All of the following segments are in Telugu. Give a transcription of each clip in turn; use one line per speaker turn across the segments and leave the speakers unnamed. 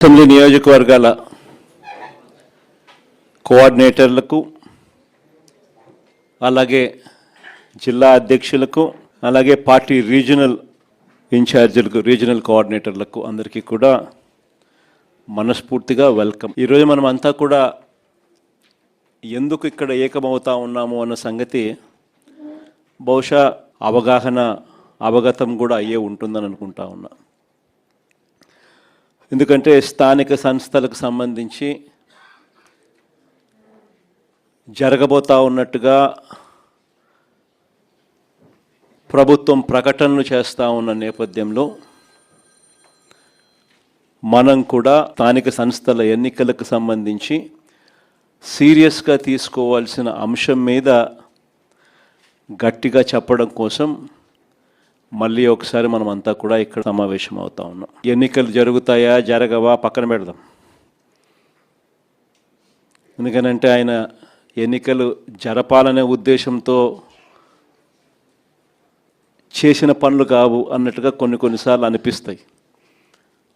అసెంబ్లీ నియోజకవర్గాల కోఆర్డినేటర్లకు, అలాగే జిల్లా అధ్యక్షులకు, అలాగే పార్టీ రీజనల్ ఇన్ఛార్జీలకు, రీజనల్ కోఆర్డినేటర్లకు అందరికీ కూడా మనస్ఫూర్తిగా వెల్కమ్. ఈరోజు మనం అంతా కూడా ఎందుకు ఇక్కడ ఏకమవుతా ఉన్నాము అన్న సంగతి బహుశా అవగతం కూడా అయ్యే ఉంటుందని అనుకుంటా ఉన్నా. ఎందుకంటే స్థానిక సంస్థలకు సంబంధించి జరగబోతా ఉన్నట్టుగా ప్రభుత్వం ప్రకటనలు చేస్తూ ఉన్న నేపథ్యంలో మనం కూడా స్థానిక సంస్థల ఎన్నికలకు సంబంధించి సీరియస్గా తీసుకోవాల్సిన అంశం మీద గట్టిగా చెప్పడం కోసం మళ్ళీ ఒకసారి మనం అంతా కూడా ఇక్కడ సమావేశం అవుతా ఉన్నాం. ఎన్నికలు జరుగుతాయా జరగవా పక్కన పెడదాం. ఎందుకనంటే ఆయన ఎన్నికలు జరపాలనే ఉద్దేశంతో చేసిన పనులు కావు అన్నట్టుగా కొన్నిసార్లు అనిపిస్తాయి.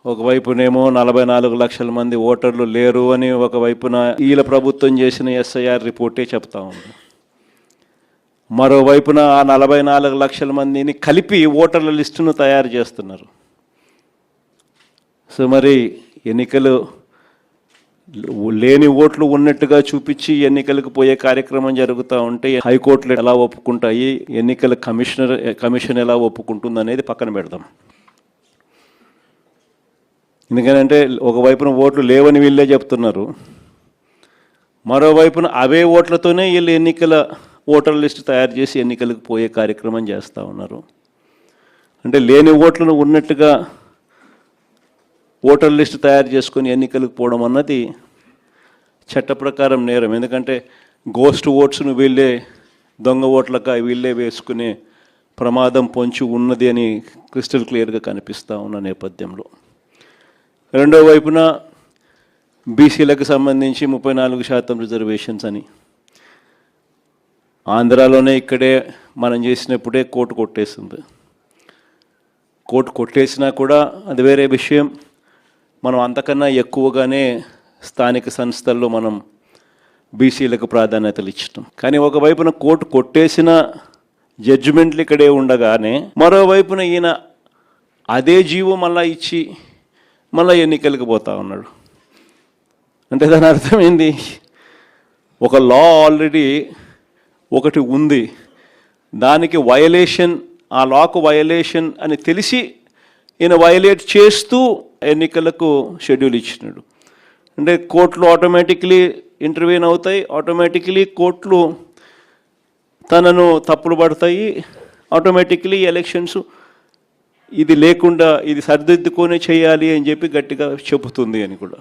ఒకవైపునేమో 44 లక్షల మంది ఓటర్లు లేరు అని, ఒకవైపున ఈల ప్రభుత్వం చేసిన ఎస్ఐఆర్ రిపోర్టే చెప్తా ఉంది. మరోవైపున ఆ 44 లక్షల మందిని కలిపి ఓటర్ల లిస్టును తయారు చేస్తున్నారు. సో మరి ఎన్నికలు లేని ఓట్లు ఉన్నట్టుగా చూపించి ఎన్నికలకు పోయే కార్యక్రమం జరుగుతూ ఉంటే హైకోర్టులు ఎలా ఒప్పుకుంటాయి, ఎన్నికల కమిషన్ ఎలా ఒప్పుకుంటుంది అనేది పక్కన పెడదాం. ఎందుకంటే ఒకవైపున ఓట్లు లేవని వీళ్ళే చెప్తున్నారు, మరోవైపున అవే ఓట్లతోనే వీళ్ళు ఎన్నికల ఓటర్ లిస్టు తయారు చేసి ఎన్నికలకు పోయే కార్యక్రమం చేస్తూ ఉన్నారు. అంటే లేని ఓట్లను ఉన్నట్టుగా ఓటర్ లిస్టు తయారు చేసుకొని ఎన్నికలకు పోవడం అన్నది చట్ట ప్రకారం నేరం. ఎందుకంటే గోస్ట్ ఓట్స్ను వీళ్ళే దొంగ ఓట్లగా వీళ్ళే వేసుకునే ప్రమాదం పొంచి ఉన్నది అని క్రిస్టల్ క్లియర్గా కనిపిస్తూ ఉన్న నేపథ్యంలో, రెండో వైపున బీసీలకు సంబంధించి 34% రిజర్వేషన్స్ అని ఆంధ్రాలోనే ఇక్కడే మనం చేసినప్పుడే కోర్టు కొట్టేస్తుంది. కోర్టు కొట్టేసినా కూడా అది వేరే విషయం. మనం అంతకన్నా ఎక్కువగానే స్థానిక సంస్థల్లో మనం బీసీలకు ప్రాధాన్యతలు ఇచ్చటం. కానీ ఒకవైపున కోర్టు కొట్టేసిన జడ్జిమెంట్లు ఇక్కడే ఉండగానే మరోవైపున ఈయన అదే జీవో మళ్ళా ఇచ్చి మళ్ళీ ఎన్నికలకు పోతా ఉన్నాడు. అంటే దాని అర్థం ఏంది? ఒక లా ఆల్రెడీ ఒకటి ఉంది, దానికి వయలేషన్, ఆ లాకు వయలేషన్ అని తెలిసి ఈయన వయలేట్ చేస్తూ ఎన్నికలకు షెడ్యూల్ ఇచ్చినాడు. అంటే కోర్టులు ఆటోమేటిక్లీ ఇంటర్వ్యూన్ అవుతాయి, ఆటోమేటిక్లీ కోర్టులు తనను తప్పులు పడతాయి, ఆటోమేటిక్లీ ఎలక్షన్స్ ఇది లేకుండా ఇది సరిదిద్దుకొని చేయాలి అని చెప్పి గట్టిగా చెబుతుంది అని కూడా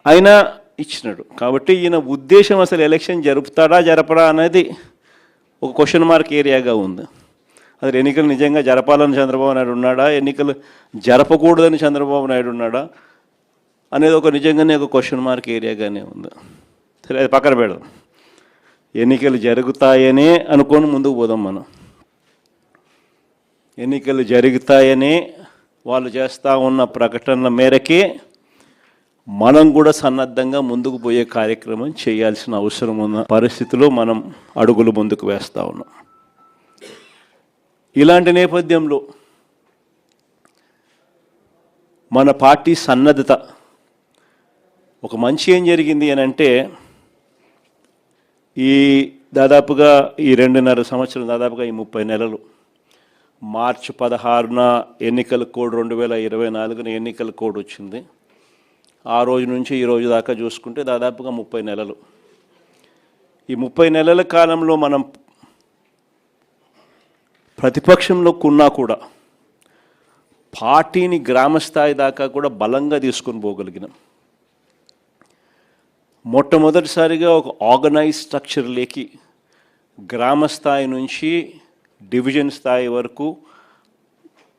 అయినా ఇచ్చినాడు. కాబట్టి ఈయన ఉద్దేశం అసలు ఎలక్షన్ జరుపుతాడా జరపడా అనేది ఒక క్వశ్చన్ మార్క్ ఏరియాగా ఉంది. అసలు ఎన్నికలు నిజంగా జరపాలని చంద్రబాబు నాయుడు ఉన్నాడా, ఎన్నికలు జరపకూడదని చంద్రబాబు నాయుడు ఉన్నాడా అనేది ఒక నిజంగానే ఒక క్వశ్చన్ మార్క్ ఏరియాగానే ఉంది. సరే, అది పక్కన పెడదాం. ఎన్నికలు జరుగుతాయనే అనుకొని ముందుకు పోదాం. మనం ఎన్నికలు జరుగుతాయనే వాళ్ళు చేస్తూ ఉన్న ప్రకటనల మేరకే మనం కూడా సన్నద్ధంగా ముందుకు పోయే కార్యక్రమం చేయాల్సిన అవసరం ఉన్న పరిస్థితిలో మనం అడుగులు ముందుకు వేస్తూ ఉన్నాం. ఇలాంటి నేపథ్యంలో మన పార్టీ సన్నద్ధత ఒక మంచి ఏం జరిగింది అని అంటే, ఈ దాదాపుగా ఈ 2.5 సంవత్సరం, దాదాపుగా ఈ 30 నెలలు, మార్చి 16న ఎన్నికల కోడ్ 2024 ఎన్నికల కోడ్ వచ్చింది. ఆ రోజు నుంచి ఈ రోజు దాకా చూసుకుంటే దాదాపుగా 30 నెలలు. ఈ 30 నెలల కాలంలో మనం ప్రతిపక్షంలో ఉన్నా కూడా పార్టీని గ్రామస్థాయి దాకా కూడా బలంగా తీసుకొని పోగలిగినాం. మొట్టమొదటిసారిగా ఒక ఆర్గనైజ్ స్ట్రక్చర్లోకి గ్రామస్థాయి నుంచి డివిజన్ స్థాయి వరకు,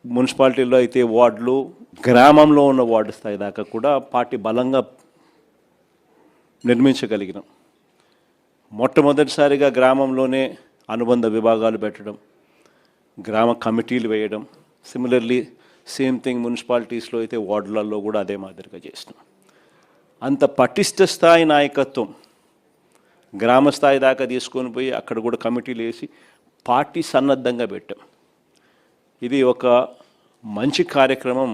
మున్సిపాలిటీలో అయితే వార్డులు, గ్రామంలో ఉన్న వార్డు స్థాయి దాకా కూడా పార్టీ బలంగా నిర్మించగలిగినాం. మొట్టమొదటిసారిగా గ్రామంలోనే అనుబంధ విభాగాలు పెట్టడం, గ్రామ కమిటీలు వేయడం, సిమిలర్లీ సేమ్ థింగ్ మున్సిపాలిటీస్లో అయితే వార్డులలో కూడా అదే మాదిరిగా చేసినాం. అంత పటిష్ట స్థాయి నాయకత్వం గ్రామ స్థాయి దాకా తీసుకొని పోయి అక్కడ కూడా కమిటీలు వేసి పార్టీ సన్నద్ధంగా పెట్టాం. ఇది ఒక మంచి కార్యక్రమం.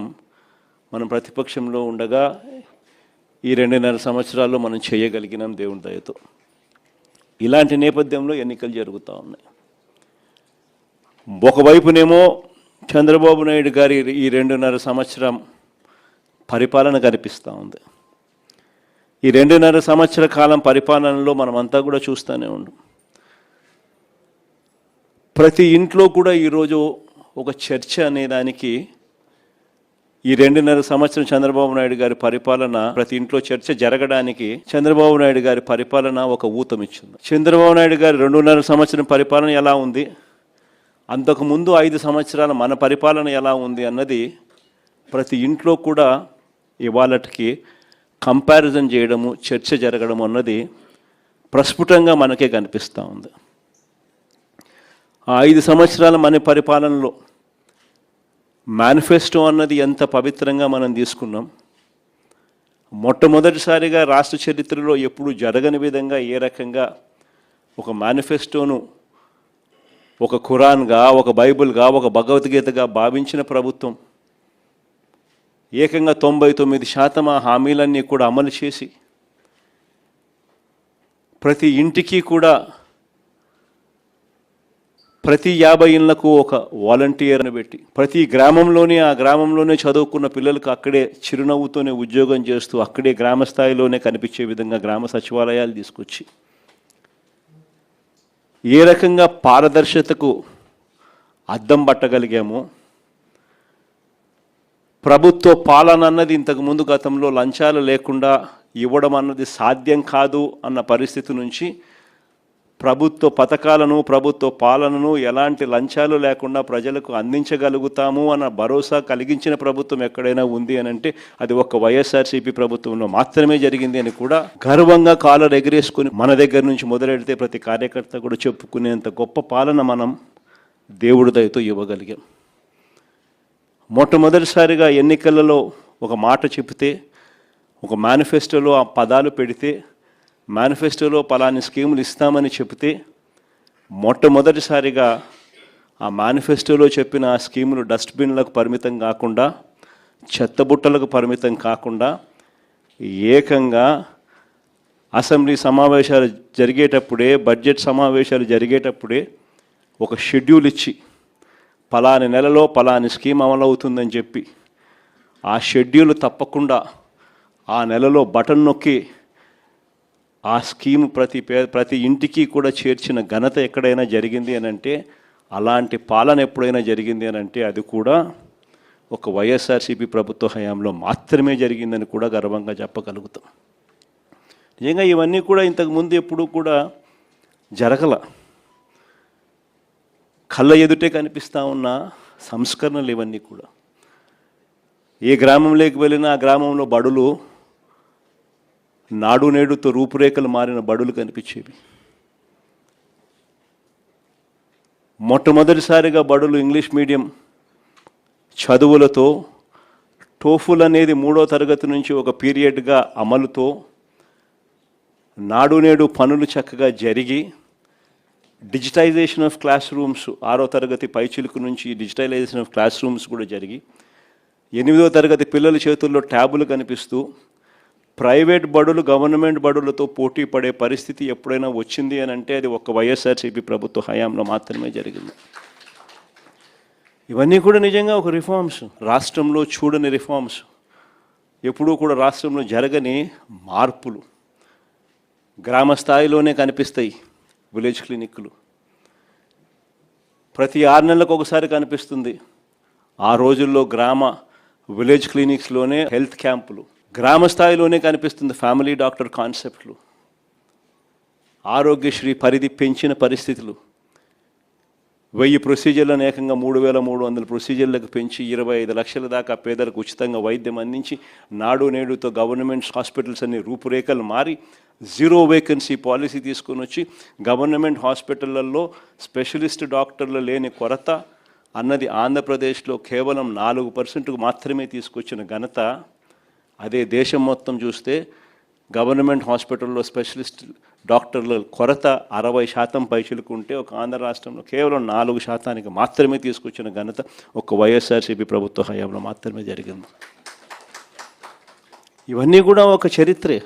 మనం ప్రతిపక్షంలో ఉండగా ఈ 2.5 సంవత్సరాల్లో మనం చేయగలిగినాం దేవుని దయతో. ఇలాంటి నేపథ్యంలో ఎన్నికలు జరుగుతూ ఉన్నాయి. ఒకవైపునేమో చంద్రబాబు నాయుడు గారి ఈ 2.5 సంవత్సరం పరిపాలన కనిపిస్తూ ఉంది. ఈ 2.5 సంవత్సర కాలం పరిపాలనలో మనమంతా కూడా చూస్తూనే ఉన్నాం. ప్రతి ఇంట్లో కూడా ఈరోజు ఒక చర్చ అనేదానికి ఈ 2.5 సంవత్సరం చంద్రబాబు నాయుడు గారి పరిపాలన, ప్రతి ఇంట్లో చర్చ జరగడానికి చంద్రబాబు నాయుడు గారి పరిపాలన ఒక ఊతమిచ్చింది. చంద్రబాబు నాయుడు గారి 2.5 సంవత్సరం పరిపాలన ఎలా ఉంది, అంతకుముందు 5 సంవత్సరాల మన పరిపాలన ఎలా ఉంది అన్నది ప్రతి ఇంట్లో కూడా ఇవాళకి కంపారిజన్ చేయడము, చర్చ జరగడము అన్నది ప్రస్ఫుటంగా మనకే కనిపిస్తూ ఉంది. ఆ 5 సంవత్సరాల మన పరిపాలనలో మేనిఫెస్టో అన్నది ఎంత పవిత్రంగా మనం తీసుకున్నాం. మొట్టమొదటిసారిగా రాష్ట్ర చరిత్రలో ఎప్పుడు జరగని విధంగా ఏ రకంగా ఒక మేనిఫెస్టోను ఒక ఖురాన్గా, ఒక బైబిల్గా, ఒక భగవద్గీతగా భావించిన ప్రభుత్వం ఏకంగా 99% ఆ హామీలన్నీ కూడా అమలు చేసి ప్రతి ఇంటికి కూడా ప్రతి 50 ఇళ్లకు ఒక వాలంటీర్ని పెట్టి ప్రతి గ్రామంలోనే ఆ గ్రామంలోనే చదువుకున్న పిల్లలకు అక్కడే చిరునవ్వుతోనే ఉద్యోగం చేస్తూ అక్కడే గ్రామ స్థాయిలోనే కనిపించే విధంగా గ్రామ సచివాలయాలు తీసుకొచ్చి ఏ రకంగా పారదర్శకతకు అద్దం పట్టగలిగామో, ప్రభుత్వ పాలన అన్నది ఇంతకుముందు గతంలో లంచాలు లేకుండా ఇవ్వడం అన్నది సాధ్యం కాదు అన్న పరిస్థితి నుంచి ప్రభుత్వ పథకాలను, ప్రభుత్వ పాలనను ఎలాంటి లంచాలు లేకుండా ప్రజలకు అందించగలుగుతాము అన్న భరోసా కలిగించిన ప్రభుత్వం ఎక్కడైనా ఉంది అని అంటే అది ఒక్క వైఎస్ఆర్సీపీ ప్రభుత్వంలో మాత్రమే జరిగింది అని కూడా గర్వంగా కాలర్ ఎగిరేసుకుని మన దగ్గర నుంచి మొదలెడితే ప్రతి కార్యకర్త కూడా చెప్పుకునేంత గొప్ప పాలన మనం దేవుడి దయతో ఇవ్వగలిగాం. మొట్టమొదటిసారిగా ఎన్నికలలో ఒక మాట చెబితే, ఒక మేనిఫెస్టోలో ఆ పదాలు పెడితే, మేనిఫెస్టోలో పలాని స్కీములు ఇస్తామని చెబితే మొట్టమొదటిసారిగా ఆ మేనిఫెస్టోలో చెప్పిన ఆ స్కీములు డస్ట్బిన్లకు పరిమితం కాకుండా, చెత్తబుట్టలకు పరిమితం కాకుండా ఏకంగా అసెంబ్లీ సమావేశాలు జరిగేటప్పుడే, బడ్జెట్ సమావేశాలు జరిగేటప్పుడే ఒక షెడ్యూల్ ఇచ్చి పలాని నెలలో పలాని స్కీమ్ అమలవుతుందని చెప్పి ఆ షెడ్యూల్ తప్పకుండా ఆ నెలలో బటన్ నొక్కి ఆ స్కీమ్ ప్రతి ఇంటికి కూడా చేర్చిన ఘనత ఎక్కడైనా జరిగింది అని అంటే, అలాంటి పాలన ఎప్పుడైనా జరిగింది అని అంటే అది కూడా ఒక వైఎస్ఆర్సీపీ ప్రభుత్వ హయాంలో మాత్రమే జరిగిందని కూడా గర్వంగా చెప్పగలుగుతాం. నిజంగా ఇవన్నీ కూడా ఇంతకుముందు ఎప్పుడూ కూడా జరగల. కళ్ళ ఎదుటే కనిపిస్తూ ఉన్న సంస్కరణలు ఇవన్నీ కూడా. ఏ గ్రామంలోకి వెళ్ళినా ఆ గ్రామంలో బడులు నాడు నేడుతో రూపురేఖలు మారిన బడులు కనిపించేవి. మొట్టమొదటిసారిగా బడులు ఇంగ్లీష్ మీడియం చదువులతో, టోఫుల్ అనేది 3వ తరగతి నుంచి ఒక పీరియడ్గా అమలుతో, నాడు నేడు పనులు చక్కగా జరిగి డిజిటైజేషన్ ఆఫ్ క్లాస్ రూమ్స్ 6వ తరగతి పైచిలుకు నుంచి డిజిటలైజేషన్ ఆఫ్ క్లాస్ రూమ్స్ కూడా జరిగి 8వ తరగతి పిల్లల చేతుల్లో ట్యాబులు కనిపిస్తూ ప్రైవేట్ బడులు గవర్నమెంట్ బడులతో పోటీ పడే పరిస్థితి ఎప్పుడైనా వచ్చింది అని అంటే అది ఒక వైఎస్ఆర్సీపీ ప్రభుత్వ హయాంలో మాత్రమే జరిగింది. ఇవన్నీ కూడా నిజంగా ఒక రిఫార్మ్స్, రాష్ట్రంలో చూడని రిఫార్మ్స్, ఎప్పుడూ కూడా రాష్ట్రంలో జరగని మార్పులు గ్రామ స్థాయిలోనే కనిపిస్తాయి. విలేజ్ క్లినిక్లు ప్రతి 6 నెలలకు ఒకసారి కనిపిస్తుంది. ఆ రోజుల్లో విలేజ్ క్లినిక్స్లోనే హెల్త్ క్యాంపులు, గ్రామ స్థాయిలోనే కనిపిస్తుంది ఫ్యామిలీ డాక్టర్ కాన్సెప్ట్లు, ఆరోగ్యశ్రీ పరిధి పెంచిన పరిస్థితులు, 1000 ప్రొసీజర్లను ఏకంగా 3300 ప్రొసీజర్లకు పెంచి 25 లక్షల దాకా పేదలకు ఉచితంగా వైద్యం అందించి నాడు నేడుతో గవర్నమెంట్ హాస్పిటల్స్ అన్ని రూపురేఖలు మారి 0 వేకెన్సీ పాలసీ తీసుకొని వచ్చి గవర్నమెంట్ హాస్పిటళ్లలో స్పెషలిస్ట్ డాక్టర్లు లేని కొరత, అన్నది ఆంధ్రప్రదేశ్లో కేవలం 4%కు మాత్రమే తీసుకొచ్చిన ఘనత. అదే దేశం మొత్తం చూస్తే గవర్నమెంట్ హాస్పిటల్లో స్పెషలిస్ట్ డాక్టర్ల కొరత 60% పైచిలకు ఉంటే ఒక ఆంధ్ర రాష్ట్రంలో కేవలం 4% మాత్రమే తీసుకొచ్చిన ఘనత ఒక వైఎస్ఆర్సీపీ ప్రభుత్వ హయాంలో మాత్రమే జరిగింది. ఇవన్నీ కూడా ఒక చరిత్రే.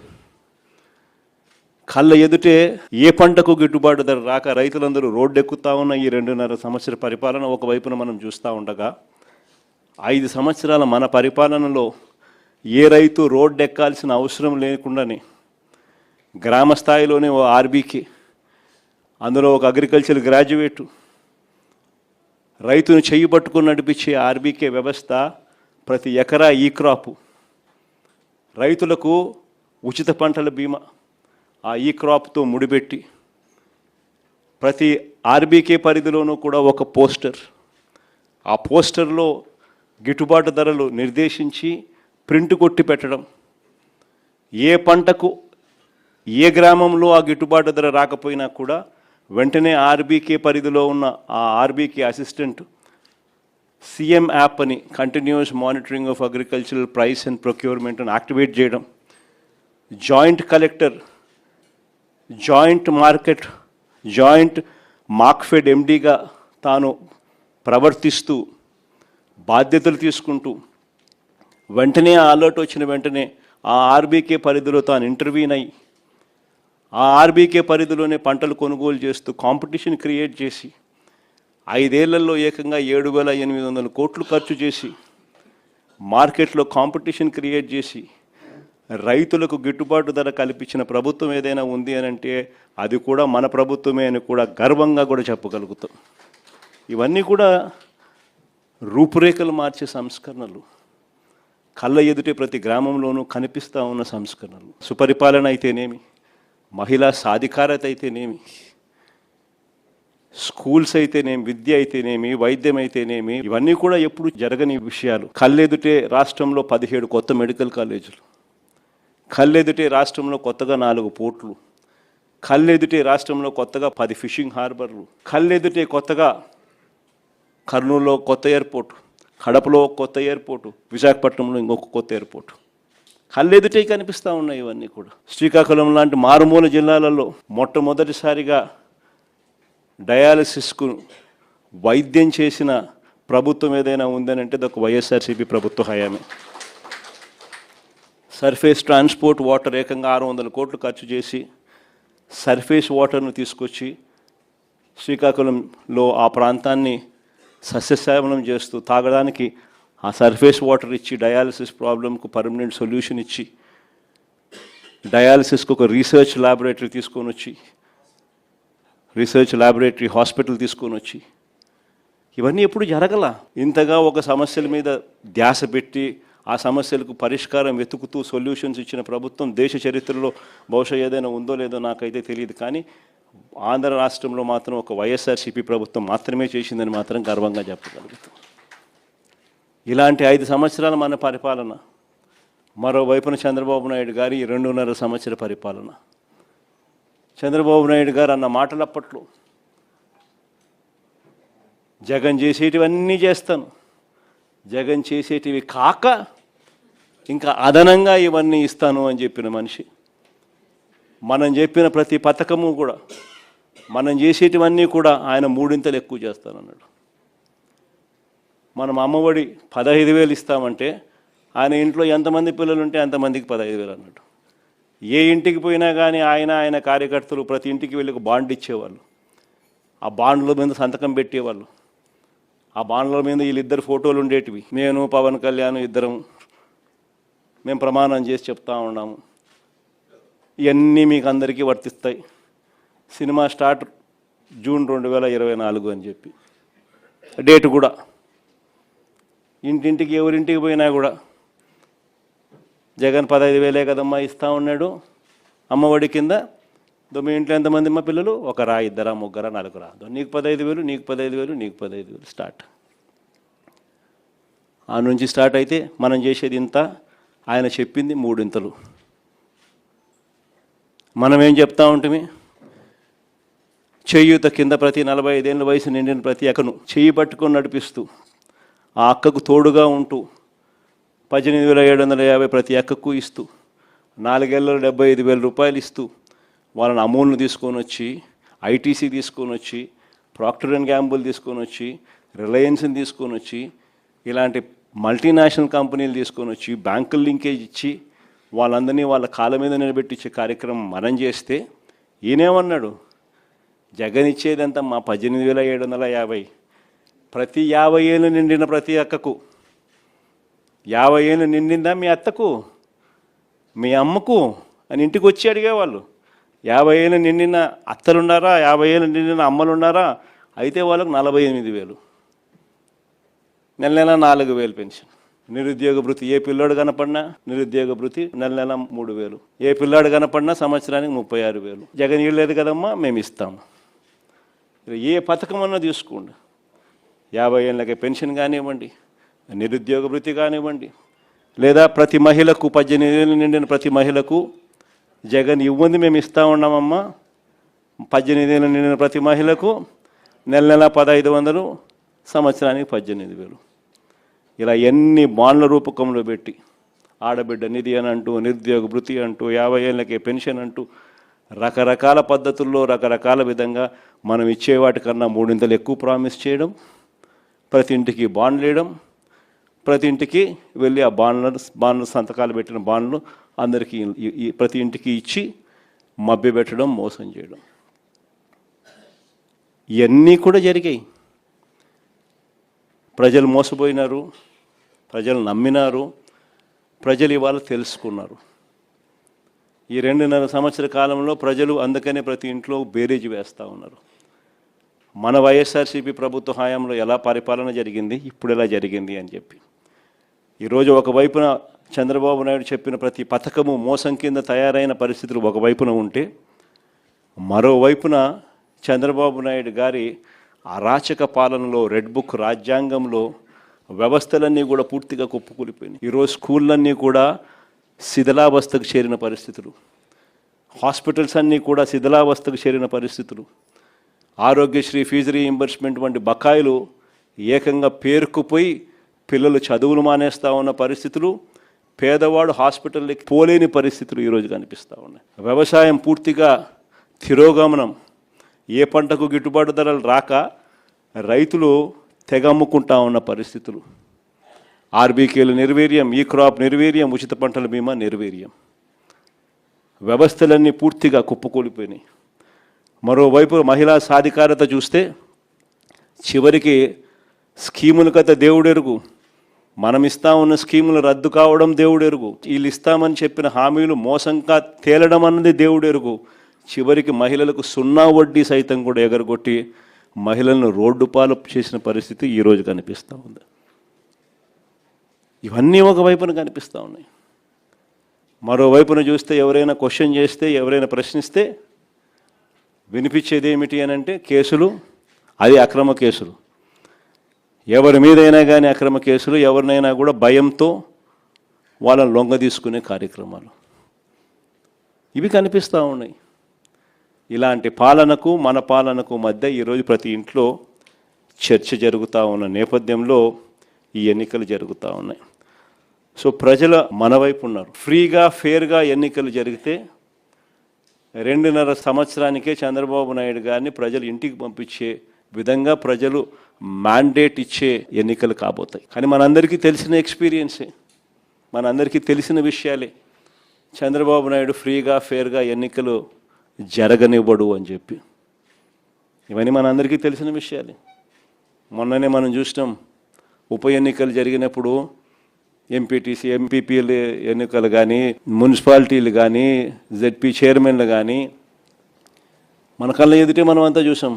కళ్ళ ఎదుటే ఏ పంటకు గిట్టుబాటు ధర రాక రైతులందరూ రోడ్డెక్కుతా ఉన్న ఈ 2.5 సంవత్సర పరిపాలన ఒకవైపున మనం చూస్తూ ఉండగా 5 సంవత్సరాల మన పరిపాలనలో ఏ రైతు రోడ్డెక్కాల్సిన అవసరం లేకుండానే గ్రామ స్థాయిలోనే ఓ ఆర్బీకే, అందులో ఒక అగ్రికల్చర్ గ్రాడ్యుయేటు, రైతును చెయ్యి పట్టుకుని నడిపించే ఆర్బీకే వ్యవస్థ, ప్రతి ఎకరా ఈ క్రాపు, రైతులకు ఉచిత పంటల బీమా, ఆ ఈ క్రాప్తో ముడిపెట్టి ప్రతి ఆర్బీకే పరిధిలోనూ కూడా ఒక పోస్టర్, ఆ పోస్టర్లో గిట్టుబాటు ధరలు నిర్దేశించి ప్రింట్ కొట్టి పెట్టడం, ఏ పంటకు ఏ గ్రామంలో ఆ గిట్టుబాటు ధర రాకపోయినా కూడా వెంటనే ఆర్బీకే పరిధిలో ఉన్న ఆ ఆర్బీకే అసిస్టెంట్ సీఎం యాప్ అని continuous monitoring of agricultural price and procurement అని యాక్టివేట్ చేయడం, జాయింట్ కలెక్టర్ జాయింట్ మార్క్ఫెడ్ ఎండీగా తాను ప్రవర్తిస్తూ బాధ్యతలు తీసుకుంటూ వెంటనే ఆ అలర్ట్ వచ్చిన వెంటనే ఆ ఆర్బీకే పరిధిలో తాను ఇంటర్వ్యూన్ అయ్యి ఆ ఆర్బీకే పరిధిలోనే పంటలు కొనుగోలు చేస్తూ కాంపిటీషన్ క్రియేట్ చేసి 5 ఏళ్లలో ఏకంగా 7,800 కోట్లు ఖర్చు చేసి మార్కెట్లో కాంపిటీషన్ క్రియేట్ చేసి రైతులకు గిట్టుబాటు ధర కల్పించిన ప్రభుత్వం ఏదైనా ఉంది అని అంటే అది కూడా మన ప్రభుత్వమే అని కూడా గర్వంగా కూడా చెప్పగలుగుతాం. ఇవన్నీ కూడా రూపురేఖలు మార్చే సంస్కరణలు, కళ్ళ ఎదుటే ప్రతి గ్రామంలోనూ కనిపిస్తూ ఉన్న సంస్కరణలు. సుపరిపాలన అయితేనేమి, మహిళా సాధికారత అయితేనేమి, స్కూల్స్ అయితేనేమి, విద్య అయితేనేమి, వైద్యం అయితేనేమి, ఇవన్నీ కూడా ఎప్పుడు జరగని విషయాలు. కళ్ళెదుటే రాష్ట్రంలో 17 కొత్త మెడికల్ కాలేజీలు, కళ్ళెదుటే రాష్ట్రంలో కొత్తగా 4 పోర్ట్లు, కళ్ళెదుటే రాష్ట్రంలో కొత్తగా 10 ఫిషింగ్ హార్బర్లు, కళ్ళెదుటే కొత్తగా కర్నూలులో కొత్త ఎయిర్పోర్టు, కడపలో కొత్త ఎయిర్పోర్టు, విశాఖపట్నంలో ఇంకొక కొత్త ఎయిర్పోర్టు కళ్ళెదుటే కనిపిస్తూ ఉన్నాయి. ఇవన్నీ కూడా శ్రీకాకుళం లాంటి మారుమూల జిల్లాలలో మొట్టమొదటిసారిగా డయాలసిస్కు వైద్యం చేసిన ప్రభుత్వం ఏదైనా ఉందని అంటే ఒక వైఎస్ఆర్సీపీ ప్రభుత్వ హయామే. సర్ఫేస్ ట్రాన్స్పోర్ట్ వాటర్ ఏకంగా 600 కోట్లు ఖర్చు చేసి సర్ఫేస్ వాటర్ను తీసుకొచ్చి శ్రీకాకుళంలో ఆ ప్రాంతాన్ని సస్యశ్యామలం చేస్తూ తాగడానికి ఆ సర్ఫేస్ వాటర్ ఇచ్చి డయాలసిస్ ప్రాబ్లంకు పర్మనెంట్ సొల్యూషన్ ఇచ్చి డయాలసిస్కు ఒక రీసెర్చ్ ల్యాబొరేటరీ తీసుకొని వచ్చి రీసెర్చ్ ల్యాబొరేటరీ హాస్పిటల్ తీసుకొని వచ్చి ఇవన్నీ ఎప్పుడు జరగల. ఇంతగా ఒక సమస్యల మీద ధ్యాస పెట్టి ఆ సమస్యలకు పరిష్కారం వెతుకుతూ సొల్యూషన్స్ ఇచ్చిన ప్రభుత్వం దేశ చరిత్రలో బహుశా ఏదైనా ఉందో లేదో నాకైతే తెలియదు, కానీ ఆంధ్ర రాష్ట్రంలో మాత్రం ఒక వైఎస్ఆర్సీపీ ప్రభుత్వం మాత్రమే చేసిందని మాత్రం గర్వంగా చెప్పగలుగుతాం. ఇలాంటి 5 సంవత్సరాల మన పరిపాలన, మరోవైపున చంద్రబాబు నాయుడు గారి 2.5 సంవత్సర పరిపాలన. చంద్రబాబు నాయుడు గారు అన్న మాటలు అప్పట్లో జగన్ చేసేటివన్నీ చేస్తాను, జగన్ చేసేటివి కాక ఇంకా అదనంగా ఇవన్నీ ఇస్తాను అని చెప్పిన మనిషి. మనం చెప్పిన ప్రతి పథకము కూడా, మనం చేసేటివన్నీ కూడా ఆయన 3 ఎక్కువ చేస్తానన్నాడు. మనం అమ్మఒడి 15,000 ఇస్తామంటే ఆయన ఇంట్లో ఎంతమంది పిల్లలు ఉంటే అంతమందికి 15,000 అన్నాడు. ఏ ఇంటికి పోయినా కానీ ఆయన కార్యకర్తలు ప్రతి ఇంటికి వెళ్ళి ఒక బాండ్ ఇచ్చేవాళ్ళు, ఆ బాండ్ల మీద సంతకం పెట్టేవాళ్ళు, ఆ బాండ్ల మీద వీళ్ళిద్దరు ఫోటోలు ఉండేటివి. నేను పవన్ కళ్యాణ్ ఇద్దరం మేము ప్రమాణం చేసి చెప్తా ఉన్నాము, ఇవన్నీ మీకు అందరికీ వర్తిస్తాయి, సినిమా స్టార్ట్ జూన్ 2024 అని చెప్పి డేట్ కూడా. ఇంటింటికి ఎవరింటికి పోయినా కూడా జగన్ 15,000 కదమ్మా ఇస్తూ ఉన్నాడు అమ్మఒడి కింద. మీ ఇంట్లో ఎంతమంది అమ్మ పిల్లలు? 1, 2, 3, 4. నీకు 15,000, నీకు 15,000, నీకు 15,000 స్టార్ట్. ఆ నుంచి స్టార్ట్ అయితే మనం చేసేది ఇంత, ఆయన చెప్పింది 3. మనం ఏం చెప్తా ఉంటుంది, చేయూత కింద ప్రతి 45 ఏళ్ళ వయసు నిండిన ప్రతి అక్కను చేయి పట్టుకొని నడిపిస్తూ ఆ అక్కకు తోడుగా ఉంటూ 18,750 ప్రతి అక్కకు ఇస్తూ 4 ఏళ్ళలో 75,000 రూపాయలు ఇస్తూ వాళ్ళని అమూల్ని తీసుకొని వచ్చి ఐటీసీ తీసుకొని వచ్చి ప్రాక్టర్ అండ్ గ్యాంబుల్ తీసుకొని వచ్చి రిలయన్స్ని తీసుకొని వచ్చి ఇలాంటి మల్టీనేషనల్ కంపెనీలు తీసుకొని వచ్చి బ్యాంకుల లింకేజ్ ఇచ్చి వాళ్ళందరినీ వాళ్ళ కాళ్ళ మీద నిలబెట్టించే కార్యక్రమం మనం చేస్తే ఈయనేమన్నాడు, జగన్ ఇచ్చేదంతా మా 18,750 ప్రతి 50 ఏళ్ళు నిండిన ప్రతి అక్కకు 50 ఏళ్ళు నిండిందా మీ అత్తకు మీ అమ్మకు అని ఇంటికి వచ్చి అడిగేవాళ్ళు. 50 ఏళ్ళు నిండిన అత్తలున్నారా, 50 ఏళ్ళు నిండిన అమ్మలున్నారా, అయితే వాళ్ళకు 48,000, నెల నెల 4,000 పెన్షన్. నిరుద్యోగ భృతి ఏ పిల్లోడు కనపడినా నిరుద్యోగ భృతి నెల నెల 3,000, ఏ పిల్లాడు కనపడినా సంవత్సరానికి 36,000. జగన్ ఇవ్వలేదు కదమ్మా మేము ఇస్తాము. ఏ పథకం అన్నా తీసుకోండి, 50 ఏళ్ళకి పెన్షన్ కానివ్వండి, నిరుద్యోగ భృతి కానివ్వండి, లేదా ప్రతి మహిళకు 18 ఏళ్ళు నిండిన ప్రతి మహిళకు జగన్ ఇవ్వండి మేము ఇస్తూ ఉన్నామమ్మా. 18 ఏళ్ళు నిండిన ప్రతి మహిళకు నెల నెల 1,500, సంవత్సరానికి 18,000. ఇలా ఎన్ని బాండ్ల రూపకంలో పెట్టి ఆడబిడ్డ నిధి అని అంటూ, నిరుద్యోగ భృతి అంటూ, 50 ఏళ్ళకే పెన్షన్ అంటూ రకరకాల పద్ధతుల్లో రకరకాల విధంగా మనం ఇచ్చే వాటికన్నా 3 ఎక్కువ ప్రామిస్ చేయడం, ప్రతి ఇంటికి బాండ్లు వేయడం, ప్రతి ఇంటికి వెళ్ళి ఆ బాండ్లు సంతకాలు పెట్టిన బాండ్లు అందరికీ ప్రతి ఇంటికి ఇచ్చి మభ్యపెట్టడం, మోసం చేయడం, ఇవన్నీ కూడా జరిగాయి. ప్రజలు మోసపోయినారు, ప్రజలు నమ్మినారు, ప్రజలు ఇవాళ తెలుసుకున్నారు. ఈ 2.5 సంవత్సర కాలంలో ప్రజలు అందుకనే ప్రతి ఇంట్లో బేరీజు వేస్తూ ఉన్నారు. మన వైఎస్ఆర్సీపీ ప్రభుత్వ హయాంలో ఎలా పరిపాలన జరిగింది, ఇప్పుడు ఎలా జరిగింది అని చెప్పి. ఈరోజు ఒకవైపున చంద్రబాబు నాయుడు చెప్పిన ప్రతి పథకము మోసం కింద తయారైన పరిస్థితులు ఒకవైపున ఉంటే, మరోవైపున చంద్రబాబు నాయుడు గారి అరాచక పాలనలో, రెడ్ బుక్ రాజ్యాంగంలో వ్యవస్థలన్నీ కూడా పూర్తిగా కుప్పకూలిపోయినాయి. ఈరోజు స్కూళ్ళన్నీ కూడా శిథిలావస్థకు చేరిన పరిస్థితులు, హాస్పిటల్స్ అన్నీ కూడా శిథిలావస్థకు చేరిన పరిస్థితులు, ఆరోగ్యశ్రీ ఫీజు రీయింబర్స్మెంట్ వంటి బకాయిలు ఏకంగా పేరుకుపోయి పిల్లలు చదువులు మానేస్తూ ఉన్న పరిస్థితులు, పేదవాడు హాస్పిటల్కి పోలేని పరిస్థితులు ఈరోజు కనిపిస్తూ ఉన్నాయి. వ్యవసాయం పూర్తిగా తిరోగమనం, ఏ పంటకు గిట్టుబాటు ధరలు రాక రైతులు తెగమ్ముకుంటా ఉన్న పరిస్థితులు, ఆర్బీకేలు నిర్వీర్యం, ఈ క్రాప్ నిర్వీర్యం, ఉచిత పంటల బీమా నిర్వీర్యం, వ్యవస్థలన్నీ పూర్తిగా కుప్పకూలిపోయినాయి. మరోవైపు మహిళా సాధికారత చూస్తే చివరికి స్కీముల కథ దేవుడెరుగు, మనం ఇస్తా ఉన్న స్కీములు రద్దు కావడం దేవుడెరుగు, వీళ్ళు ఇస్తామని చెప్పిన హామీలు మోసంగా తేలడం అన్నది దేవుడెరుగు. చివరికి మహిళలకు 0 వడ్డీ సైతం కూడా ఎగరగొట్టి మహిళలను రోడ్డు పాలు చేసిన పరిస్థితి ఈరోజు కనిపిస్తూ ఉంది. ఇవన్నీ ఒకవైపున కనిపిస్తూ ఉన్నాయి. మరోవైపున చూస్తే ఎవరైనా క్వశ్చన్ చేస్తే, ఎవరైనా ప్రశ్నిస్తే వినిపించేది ఏమిటి అని అంటే కేసులు, అది అక్రమ కేసులు. ఎవరి మీదైనా కానీ అక్రమ కేసులు, ఎవరినైనా కూడా భయంతో వాళ్ళని లొంగ తీసుకునే కార్యక్రమాలు ఇవి కనిపిస్తూ ఉన్నాయి. ఇలాంటి పాలనకు మన పాలనకు మధ్య ఈరోజు ప్రతి ఇంట్లో చర్చ జరుగుతూ ఉన్న నేపథ్యంలో ఈ ఎన్నికలు జరుగుతూ ఉన్నాయి. సో ప్రజల మన వైపు ఉన్నారు. ఫ్రీగా ఫేర్గా ఎన్నికలు జరిగితే 2.5 సంవత్సరానికే చంద్రబాబు నాయుడు గారిని ప్రజలు ఇంటికి పంపించే విధంగా ప్రజలు మ్యాండేట్ ఇచ్చే ఎన్నికలు కాబోతాయి. కానీ మనందరికీ తెలిసిన ఎక్స్పీరియన్సే, మనందరికీ తెలిసిన విషయాలే. చంద్రబాబు నాయుడు ఫ్రీగా ఫేర్గా ఎన్నికలు జరగనివ్వడు అని చెప్పి, ఇవన్నీ మనందరికీ తెలిసిన విషయాలే. మొన్ననే మనం చూసినాం, ఉప ఎన్నికలు జరిగినప్పుడు ఎంపీటీసీ, ఎంపీపీలు ఎన్నికలు కానీ, మున్సిపాలిటీలు కానీ, జెడ్పీ చైర్మన్లు కానీ మన కళ్ళ ఎదుటే మనం అంతా చూసాం.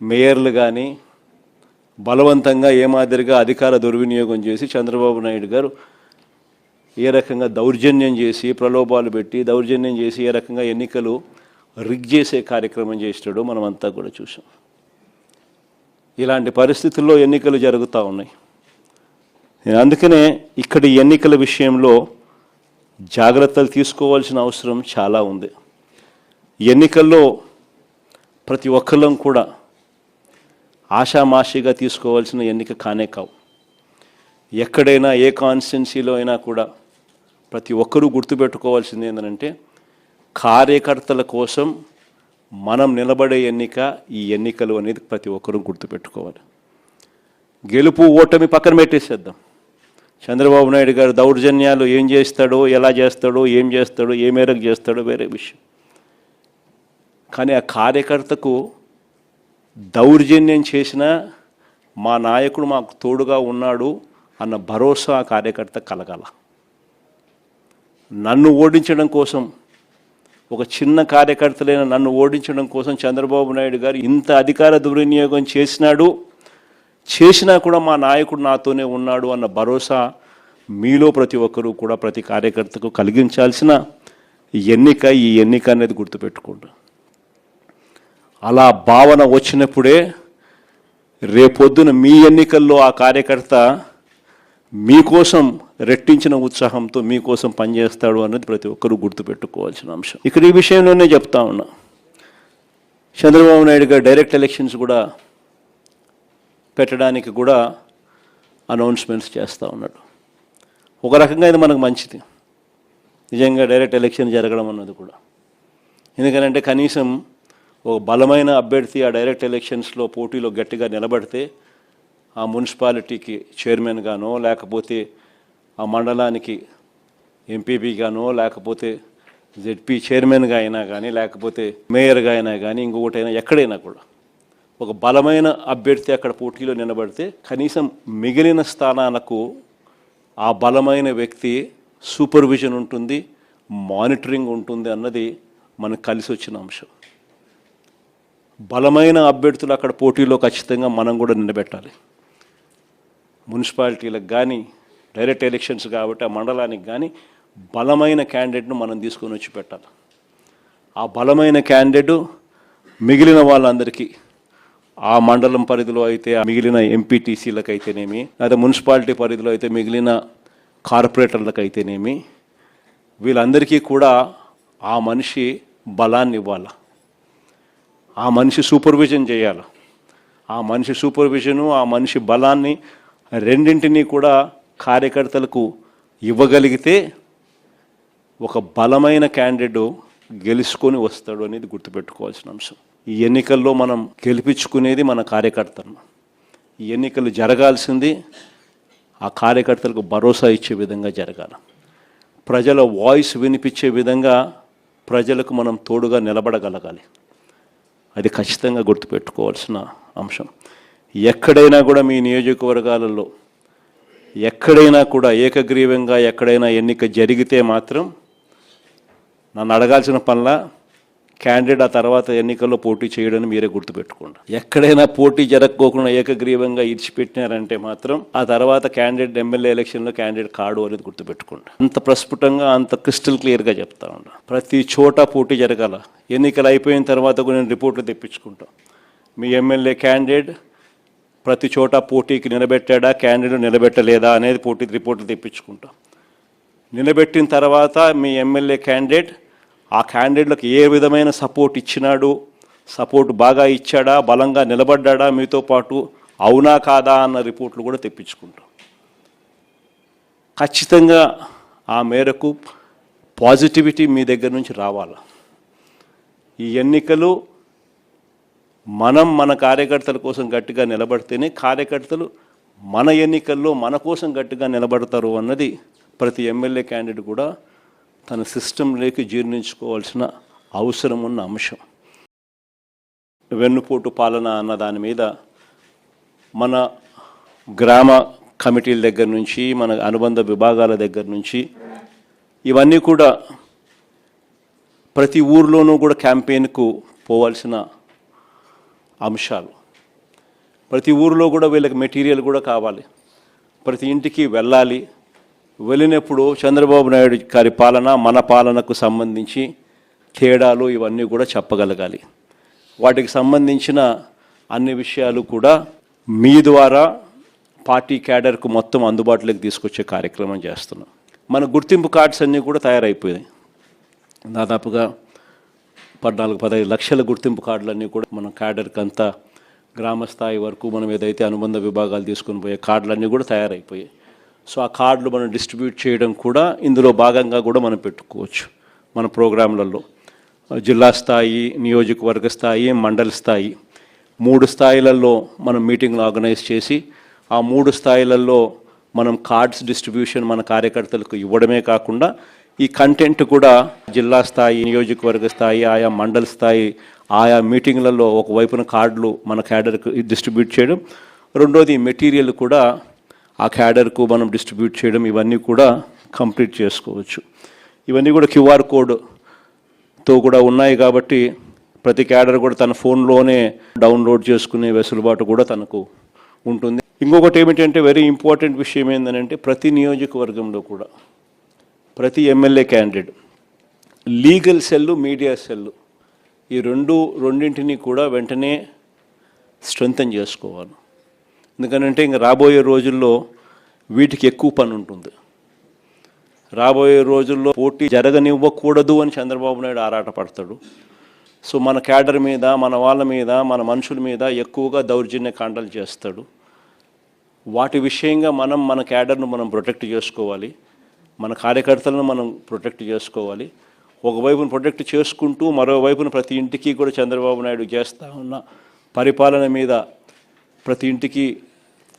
మేయర్లు కానీ బలవంతంగా ఏ మాదిరిగా అధికార దుర్వినియోగం చేసి చంద్రబాబు నాయుడు గారు ఏ రకంగా దౌర్జన్యం చేసి, ప్రలోభాలు పెట్టి దౌర్జన్యం చేసి ఏ రకంగా ఎన్నికలు రిగ్ చేసే కార్యక్రమం చేస్తాడో మనం అంతా కూడా చూసాం. ఇలాంటి పరిస్థితుల్లో ఎన్నికలు జరుగుతూ ఉన్నాయి. అందుకనే ఇక్కడ ఎన్నికల విషయంలో జాగ్రత్తలు తీసుకోవాల్సిన అవసరం చాలా ఉంది. ఎన్నికల్లో ప్రతి ఒక్కళ్ళం కూడా ఆషామాషిగా తీసుకోవాల్సిన ఎన్నిక కానే కావు. ఎక్కడైనా ఏ కాన్స్టిట్యున్సీలో అయినా కూడా ప్రతి ఒక్కరూ గుర్తుపెట్టుకోవాల్సింది ఏంటంటే కార్యకర్తల కోసం మనం నిలబడే ఎన్నిక ఈ ఎన్నికలు అనేది ప్రతి ఒక్కరూ గుర్తుపెట్టుకోవాలి. గెలుపు ఓటమి పక్కన పెట్టేసేద్దాం. చంద్రబాబు నాయుడు గారు దౌర్జన్యాలు ఏం చేస్తాడో, ఎలా చేస్తాడో, ఏం చేస్తాడో, ఏ మేరకు చేస్తాడో వేరే విషయం. కానీ ఆ కార్యకర్తకు దౌర్జన్యం చేసిన మా నాయకుడు మాకు తోడుగా ఉన్నాడు అన్న భరోసా ఆ కార్యకర్త కలగాల. నన్ను ఓడించడం కోసం, ఒక చిన్న కార్యకర్తలైన నన్ను ఓడించడం కోసం చంద్రబాబు నాయుడు గారు ఇంత అధికార దుర్వినియోగం చేసినా కూడా మా నాయకుడు నాతోనే ఉన్నాడు అన్న భరోసా మీలో ప్రతి ఒక్కరూ కూడా ప్రతి కార్యకర్తకు కలిగించాల్సిన ఎన్నిక ఈ ఎన్నిక అనేది గుర్తుపెట్టుకోండి. అలా భావన వచ్చినప్పుడే రేపొద్దున మీ ఎన్నికల్లో ఆ కార్యకర్త మీకోసం రెట్టించిన ఉత్సాహంతో మీకోసం పనిచేస్తాడు అన్నది ప్రతి ఒక్కరూ గుర్తుపెట్టుకోవాల్సిన అంశం. ఇక్కడ ఈ విషయంలోనే చెప్తా ఉన్నా, చంద్రబాబు నాయుడు గారు డైరెక్ట్ ఎలక్షన్స్ కూడా పెట్టడానికి కూడా అనౌన్స్మెంట్స్ చేస్తూ ఉన్నాడు. ఒక రకంగా ఇది మనకు మంచిది, నిజంగా డైరెక్ట్ ఎలక్షన్ జరగడం అన్నది కూడా. ఎందుకంటే కనీసం ఒక బలమైన అభ్యర్థి ఆ డైరెక్ట్ ఎలక్షన్స్లో పోటీలో గట్టిగా నిలబడితే ఆ మున్సిపాలిటీకి చైర్మన్గానో, లేకపోతే ఆ మండలానికి ఎంపీపీగానో, లేకపోతే జెడ్పీ చైర్మన్గా అయినా కానీ, లేకపోతే మేయర్గా అయినా కానీ, ఇంకొకటైనా ఎక్కడైనా కూడా ఒక బలమైన అభ్యర్థి అక్కడ పోటీలో నిలబడితే కనీసం మిగిలిన స్థానాలకు ఆ బలమైన వ్యక్తి సూపర్విజన్ ఉంటుంది, మానిటరింగ్ ఉంటుంది అన్నది మనకు కలిసి వచ్చిన అంశం. బలమైన అభ్యర్థులు అక్కడ పోటీలో ఖచ్చితంగా మనం కూడా నిలబెట్టాలి. మున్సిపాలిటీలకు కానీ డైరెక్ట్ ఎలక్షన్స్ కాబట్టి ఆ మండలానికి కానీ బలమైన క్యాండిడేట్ను మనం తీసుకొని వచ్చి పెట్టాలి. ఆ బలమైన క్యాండిడేట్ మిగిలిన వాళ్ళందరికీ ఆ మండలం పరిధిలో అయితే మిగిలిన ఎంపీటీసీలకు అయితేనేమి, లేదా మున్సిపాలిటీ పరిధిలో అయితే మిగిలిన కార్పొరేటర్లకు అయితేనేమి, వీళ్ళందరికీ కూడా ఆ మనిషి బలాన్ని ఇవ్వాలి. ఆ మనిషి సూపర్విజన్ చేయాలి. ఆ మనిషి సూపర్విజను, ఆ మనిషి బలాన్ని రెండింటినీ కూడా కార్యకర్తలకు ఇవ్వగలిగితే ఒక బలమైన క్యాండిడేట్ గెలుచుకొని వస్తాడు అనేది గుర్తుపెట్టుకోవాల్సిన అంశం. ఈ ఎన్నికల్లో మనం గెలిపించుకునేది మన కార్యకర్తలను. ఈ ఎన్నికలు జరగాల్సింది ఆ కార్యకర్తలకు భరోసా ఇచ్చే విధంగా జరగాలి. ప్రజల వాయిస్ వినిపించే విధంగా ప్రజలకు మనం తోడుగా నిలబడగలగాలి. అది ఖచ్చితంగా గుర్తుపెట్టుకోవాల్సిన అంశం. ఎక్కడైనా కూడా మీ నియోజకవర్గాలలో ఎక్కడైనా కూడా ఏకగ్రీవంగా ఎక్కడైనా ఎన్నిక జరిగితే మాత్రం నన్ను అడగాల్సిన పనిలా క్యాండిడేట్ ఆ తర్వాత ఎన్నికల్లో పోటీ చేయడని మీరే గుర్తుపెట్టుకోండి. ఎక్కడైనా పోటీ జరగకోకుండా ఏకగ్రీవంగా ఇడిచిపెట్టినారంటే మాత్రం ఆ తర్వాత క్యాండిడేట్ ఎమ్మెల్యే ఎలక్షన్లో క్యాండిడేట్ కాడు అనేది గుర్తుపెట్టుకోండి. అంత ప్రస్ఫుటంగా, అంత క్రిస్టల్ క్లియర్గా చెప్తా ఉన్నా. ప్రతి చోట పోటీ జరగాల. ఎన్నికలు అయిపోయిన తర్వాత కూడా నేను రిపోర్ట్లు తెప్పించుకుంటాం. మీ ఎమ్మెల్యే క్యాండిడేట్ ప్రతి చోట పోటీకి నిలబెట్టాడా, క్యాండిడేట్ నిలబెట్టలేదా అనేది పోటీ రిపోర్ట్లు తెప్పించుకుంటాం. నిలబెట్టిన తర్వాత మీ ఎమ్మెల్యే క్యాండిడేట్ ఆ క్యాండిడేట్లకు ఏ విధమైన సపోర్ట్ ఇచ్చినాడు, సపోర్ట్ బాగా ఇచ్చాడా, బలంగా నిలబడ్డా మీతో పాటు, అవునా కాదా అన్న రిపోర్ట్లు కూడా తెప్పించుకుంటాం. ఖచ్చితంగా ఆ మేరకు పాజిటివిటీ మీ దగ్గర నుంచి రావాలి. ఈ ఎన్నికలు మన కార్యకర్తల కోసం గట్టిగా నిలబడితేనే కార్యకర్తలు మన ఎన్నికల్లో మన కోసం గట్టిగా నిలబడతారు అన్నది ప్రతి ఎమ్మెల్యే క్యాండిడేట్ కూడా తన సిస్టంలోకి జీర్ణించుకోవాల్సిన అవసరం ఉన్న అంశం. వెన్నుపోటు పాలన అన్న దాని మీద మన గ్రామ కమిటీల దగ్గర నుంచి, మన అనుబంధ విభాగాల దగ్గర నుంచి ఇవన్నీ కూడా ప్రతి ఊర్లోనూ కూడా క్యాంపెయిన్కు పోవాల్సిన అంశాలు. ప్రతి ఊరిలో కూడా వీళ్ళకి మెటీరియల్ కూడా కావాలి. ప్రతి ఇంటికి వెళ్ళాలి. వెళ్ళినప్పుడు చంద్రబాబు నాయుడు గారి పాలన, మన పాలనకు సంబంధించి తేడాలు ఇవన్నీ కూడా చెప్పగలగాలి. వాటికి సంబంధించిన అన్ని విషయాలు కూడా మీ ద్వారా పార్టీ క్యాడర్కు మొత్తం అందుబాటులోకి తీసుకొచ్చే కార్యక్రమం చేస్తున్నాం. మన గుర్తింపు కార్డ్స్ అన్నీ కూడా తయారైపోయాయి. దాదాపుగా 14-15 లక్షల గుర్తింపు కార్డులన్నీ కూడా మన క్యాడర్కి అంతా గ్రామ స్థాయి వరకు మనం ఏదైతే అనుబంధ విభాగాలు తీసుకొని పోయే కార్డులన్నీ కూడా తయారైపోయాయి. సో ఆ కార్డులు మనం డిస్ట్రిబ్యూట్ చేయడం కూడా ఇందులో భాగంగా కూడా మనం పెట్టుకోవచ్చు మన ప్రోగ్రాంలలో. జిల్లా స్థాయి, నియోజకవర్గ స్థాయి, మండల స్థాయి 3 స్థాయిలలో మనం మీటింగ్లు ఆర్గనైజ్ చేసి ఆ 3 స్థాయిలలో మనం కార్డ్స్ డిస్ట్రిబ్యూషన్ మన కార్యకర్తలకు ఇవ్వడమే కాకుండా ఈ కంటెంట్ కూడా జిల్లా స్థాయి, నియోజకవర్గ స్థాయి, ఆయా మండల స్థాయి, ఆయా మీటింగ్లలో ఒకవైపున కార్డులు మన క్యాడర్కు డిస్ట్రిబ్యూట్ చేయడం, రెండోది మెటీరియల్ కూడా ఆ క్యాడర్కు మనం డిస్ట్రిబ్యూట్ చేయడం, ఇవన్నీ కూడా కంప్లీట్ చేసుకోవచ్చు. ఇవన్నీ కూడా QR కోడ్తో కూడా ఉన్నాయి కాబట్టి ప్రతి క్యాడర్ కూడా తన ఫోన్లోనే డౌన్లోడ్ చేసుకునే వెసులుబాటు కూడా తనకు ఉంటుంది. ఇంకొకటి ఏమిటంటే వెరీ ఇంపార్టెంట్ విషయం ఏంటంటే ప్రతి నియోజకవర్గంలో కూడా ప్రతి MLA candidate legal cell, media cell ఈ రెండింటినీ కూడా వెంటనే స్ట్రెంథన్ చేసుకోవాలి. ఎందుకంటే ఇంక రాబోయే రోజుల్లో వీటికి ఎక్కువ పని ఉంటుంది. రాబోయే రోజుల్లో పోటీ జరగనివ్వకూడదు అని చంద్రబాబు నాయుడు ఆరాటపడతాడు. సో మన క్యాడర్ మీద, మన వాళ్ళ మీద, మన మనుషుల మీద ఎక్కువగా దౌర్జన్య కాండలు చేస్తాడు. వాటి విషయంగా మన క్యాడర్ను మనం ప్రొటెక్ట్ చేసుకోవాలి, మన కార్యకర్తలను మనం ప్రొటెక్ట్ చేసుకోవాలి. ఒకవైపున ప్రొటెక్ట్ చేసుకుంటూ మరోవైపున ప్రతి ఇంటికి కూడా చంద్రబాబు నాయుడు చేస్తూ ఉన్న పరిపాలన మీద ప్రతి ఇంటికి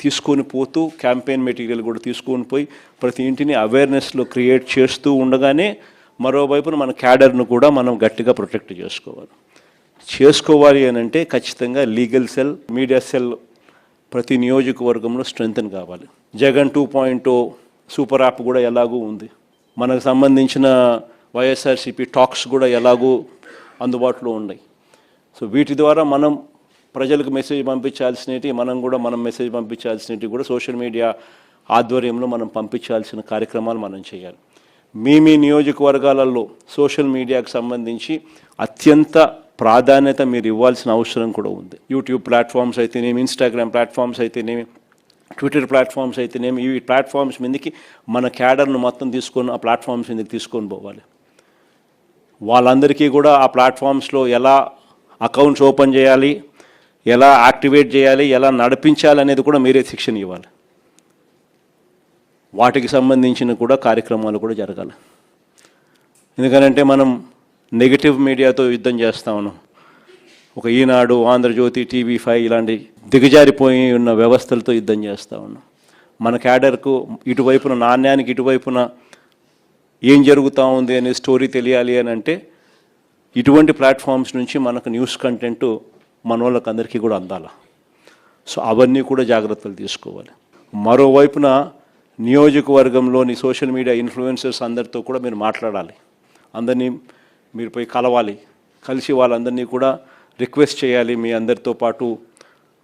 తీసుకొని పోతూ క్యాంపెయిన్ మెటీరియల్ కూడా తీసుకొని పోయి ప్రతి ఇంటిని అవేర్నెస్లో క్రియేట్ చేస్తూ ఉండగానే మరోవైపున మన క్యాడర్ను కూడా మనం గట్టిగా ప్రొటెక్ట్ చేసుకోవాలి అని అంటే ఖచ్చితంగా లీగల్ సెల్, మీడియా సెల్ ప్రతి నియోజకవర్గంలో స్ట్రెంథన్ కావాలి. జగన్ 2.0 సూపర్ యాప్ కూడా ఎలాగూ ఉంది. మనకు సంబంధించిన వైఎస్ఆర్సీపీ టాక్స్ కూడా ఎలాగూ అందుబాటులో ఉన్నాయి. సో వీటి ద్వారా మనం ప్రజలకు మెసేజ్ పంపించాల్సినవి, మనం మెసేజ్ పంపించాల్సినవి కూడా సోషల్ మీడియా ఆధ్వర్యంలో మనం పంపించాల్సిన కార్యక్రమాలు మనం చేయాలి. మీ నియోజకవర్గాలలో సోషల్ మీడియాకు సంబంధించి అత్యంత ప్రాధాన్యత మీరు ఇవ్వాల్సిన అవసరం కూడా ఉంది. యూట్యూబ్ ప్లాట్ఫామ్స్ అయితేనేమి, ఇన్స్టాగ్రామ్ ప్లాట్ఫామ్స్ అయితేనేమి, ట్విట్టర్ ప్లాట్ఫామ్స్ అయితేనేమి, ఈ ప్లాట్ఫామ్స్ మీదకి మన క్యాడర్ను మొత్తం తీసుకొని ఆ ప్లాట్ఫామ్స్ మీదకి తీసుకొని పోవాలి. వాళ్ళందరికీ కూడా ఆ ప్లాట్ఫామ్స్లో ఎలా అకౌంట్స్ ఓపెన్ చేయాలి, ఎలా యాక్టివేట్ చేయాలి, ఎలా నడిపించాలి అనేది కూడా మీరే శిక్షణ ఇవ్వాలి. వాటికి సంబంధించిన కూడా కార్యక్రమాలు కూడా జరగాలి. ఎందుకంటే మనం నెగిటివ్ మీడియాతో యుద్ధం చేస్తూ ఉన్నాం. ఒక ఈనాడు, ఆంధ్రజ్యోతి, TV5 ఇలాంటి దిగజారిపోయి ఉన్న వ్యవస్థలతో యుద్ధం చేస్తూ ఉన్నాం. మన క్యాడర్కు ఇటువైపున నాణ్యానికి ఇటువైపున ఏం జరుగుతూ ఉంది అనే స్టోరీ తెలియాలి అని అంటే ఇటువంటి ప్లాట్ఫామ్స్ నుంచి మనకు న్యూస్ కంటెంట్ మన వాళ్ళకి అందరికీ కూడా అందాలి. సో అవన్నీ కూడా జాగ్రత్తలు తీసుకోవాలి. మరోవైపున నియోజకవర్గంలోని సోషల్ మీడియా ఇన్ఫ్లుయెన్సర్స్ అందరితో కూడా మీరు మాట్లాడాలి. అందరినీ మీరు పోయి కలవాలి. కలిసి వాళ్ళందరినీ కూడా రిక్వెస్ట్ చేయాలి. మీ అందరితో పాటు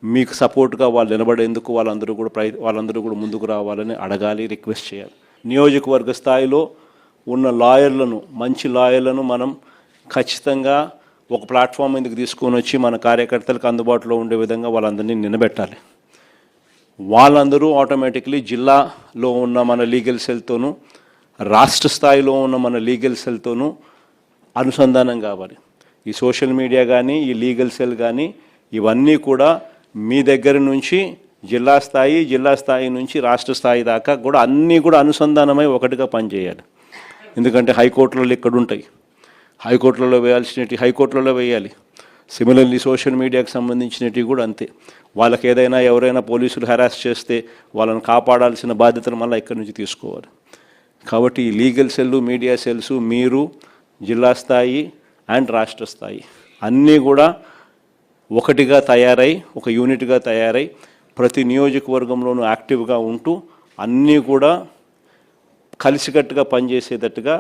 మీకు సపోర్ట్గా వాళ్ళు నిలబడేందుకు వాళ్ళందరూ కూడా ముందుకు రావాలని అడగాలి, రిక్వెస్ట్ చేయాలి. నియోజకవర్గ స్థాయిలో ఉన్న మంచి లాయర్లను మనం ఖచ్చితంగా ఒక ప్లాట్ఫామ్ మీదకి తీసుకొని వచ్చి మన కార్యకర్తలకు అందుబాటులో ఉండే విధంగా వాళ్ళందరినీ నిలబెట్టాలి. వాళ్ళందరూ ఆటోమేటిక్లీ జిల్లాలో ఉన్న మన లీగల్ సెల్తోనూ, రాష్ట్ర స్థాయిలో ఉన్న మన లీగల్ సెల్తోనూ అనుసంధానం కావాలి. ఈ సోషల్ మీడియా కానీ, ఈ లీగల్ సెల్ కానీ ఇవన్నీ కూడా మీ దగ్గర నుంచి జిల్లా స్థాయి నుంచి రాష్ట్ర స్థాయి దాకా కూడా అన్నీ కూడా అనుసంధానమై ఒకటిగా పనిచేయాలి. ఎందుకంటే హైకోర్టులలో ఇక్కడ ఉంటాయి, హైకోర్టులలో వేయాల్సినవి హైకోర్టులలో వేయాలి. సిమిలర్లీ సోషల్ మీడియాకి సంబంధించినవి కూడా అంతే. వాళ్ళకి ఎవరైనా పోలీసులు హెరాస్ చేస్తే వాళ్ళని కాపాడాల్సిన బాధ్యతను మళ్ళీ ఇక్కడి నుంచి తీసుకోవాలి. కాబట్టి ఈ లీగల్ సెల్, మీడియా సెల్స్ మీరు జిల్లా స్థాయి అండ్ రాష్ట్ర స్థాయి అన్నీ కూడా ఒకటిగా తయారై, ఒక యూనిట్గా తయారై ప్రతి నియోజకవర్గంలోనూ యాక్టివ్గా ఉంటూ అన్నీ కూడా కలిసికట్టుగా పనిచేసేటట్టుగా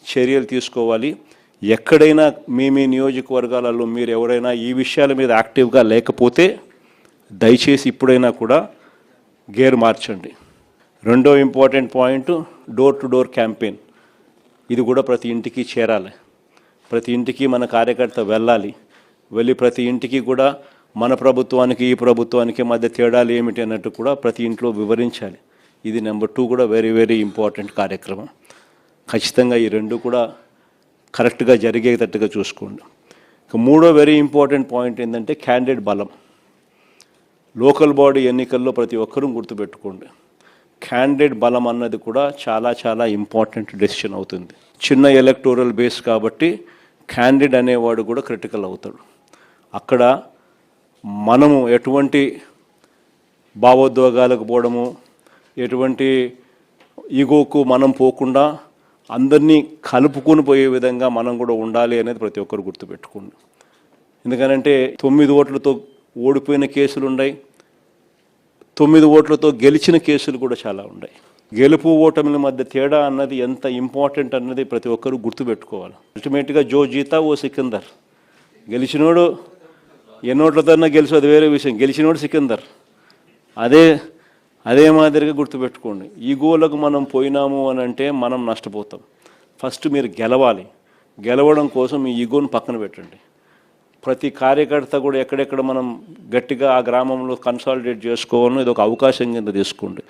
చర్యలు తీసుకోవాలి. ఎక్కడైనా మీ నియోజకవర్గాలలో మీరు ఎవరైనా ఈ విషయాల మీద యాక్టివ్గా లేకపోతే దయచేసి ఇప్పుడైనా కూడా గేర్ మార్చండి. రెండో important point door to door campaign. ఇది కూడా ప్రతి ఇంటికి చేరాలి. ప్రతి ఇంటికి మన కార్యకర్త వెళ్ళి ప్రతి ఇంటికి కూడా మన ప్రభుత్వానికి ఈ ప్రభుత్వానికి మధ్య తేడాలు ఏమిటి అన్నట్టు కూడా ప్రతి ఇంట్లో వివరించాలి. ఇది నెంబర్ 2 కూడా వెరీ వెరీ ఇంపార్టెంట్ కార్యక్రమం. ఖచ్చితంగా ఈ రెండు కూడా కరెక్ట్గా జరిగేటట్టుగా చూసుకోండి. ఇక మూడో వెరీ ఇంపార్టెంట్ పాయింట్ ఏంటంటే క్యాండిడేట్ బలం. లోకల్ బాడీ ఎన్నికల్లో ప్రతి ఒక్కరూ గుర్తుపెట్టుకోండి, క్యాండిడేట్ బలం అన్నది కూడా చాలా చాలా ఇంపార్టెంట్ డెసిషన్ అవుతుంది. చిన్న ఎలక్టోరల్ బేస్ కాబట్టి క్యాండిడేట్ అనేవాడు కూడా క్రిటికల్ అవుతాడు. అక్కడ మనము ఎటువంటి భావోద్వేగాలకు పోవడము, ఎటువంటి ఈగోకు మనం పోకుండా అందరినీ కలుపుకొని పోయే విధంగా మనం కూడా ఉండాలి అనేది ప్రతి ఒక్కరు గుర్తుపెట్టుకోండి. ఎందుకనంటే 9 ఓట్లతో ఓడిపోయిన కేసులు ఉన్నాయి, 9 ఓట్లతో గెలిచిన కేసులు కూడా చాలా ఉన్నాయి. గెలుపు ఓటమిల మధ్య తేడా అన్నది ఎంత ఇంపార్టెంట్ అన్నది ప్రతి ఒక్కరు గుర్తుపెట్టుకోవాలి. అల్టిమేట్గా జో జీతా ఓ సికిందర్. గెలిచినోడు ఎన్నోట్లతోన్నా గెలిచి అది వేరే విషయం, గెలిచినోడు సికిందర్. అదే మాదిరిగా గుర్తుపెట్టుకోండి. ఈ గోలకు మనం పోయినాము అని అంటే మనం నష్టపోతాం. ఫస్ట్ మీరు గెలవాలి. గెలవడం కోసం ఈ ఈగోను పక్కన పెట్టండి. ప్రతి కార్యకర్త కూడా ఎక్కడెక్కడ మనం గట్టిగా ఆ గ్రామంలో కన్సాలిడేట్ చేసుకోవాలని ఇది ఒక అవకాశం కింద తీసుకోండి.